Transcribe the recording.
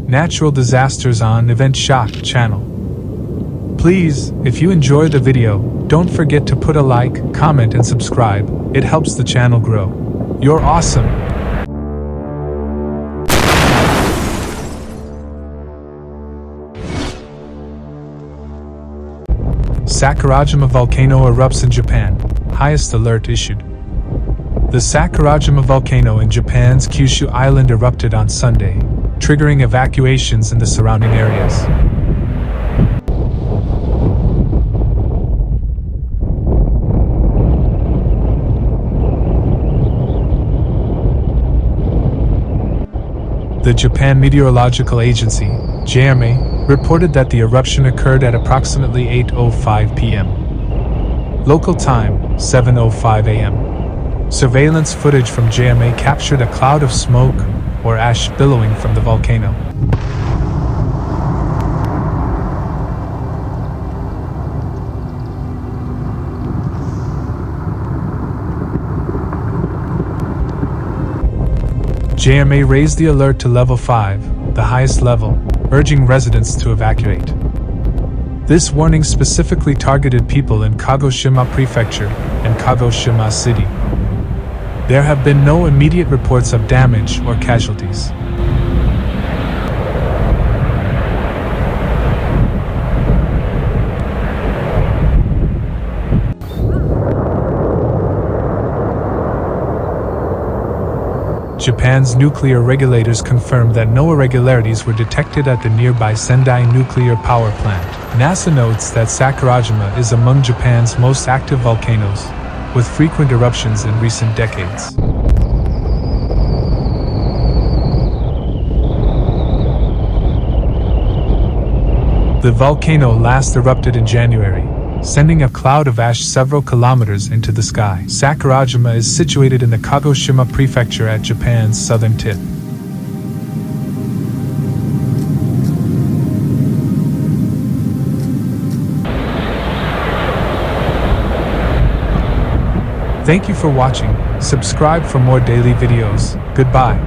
Natural Disasters on Event Shock channel. Please, if you enjoy the video, don't forget to put a like, comment and subscribe. It helps the channel grow. You're awesome! Sakurajima volcano erupts in Japan. Highest alert issued. The Sakurajima volcano in Japan's Kyushu Island erupted on Sunday, triggering evacuations in the surrounding areas. The Japan Meteorological Agency, JMA, reported that the eruption occurred at approximately 8:05 p.m. Local time, 7:05 a.m. Surveillance footage from JMA captured a cloud of smoke or ash billowing from the volcano. JMA raised the alert to level 5, the highest level, urging residents to evacuate. This warning specifically targeted people in Kagoshima Prefecture and Kagoshima City. There have been no immediate reports of damage or casualties. Japan's nuclear regulators confirmed that no irregularities were detected at the nearby Sendai nuclear power plant. NASA notes that Sakurajima is among Japan's most active volcanoes, with frequent eruptions in recent decades. The volcano last erupted in January, sending a cloud of ash several kilometers into the sky. Sakurajima is situated in the Kagoshima Prefecture at Japan's southern tip. Thank you for watching. Subscribe for more daily videos. Goodbye.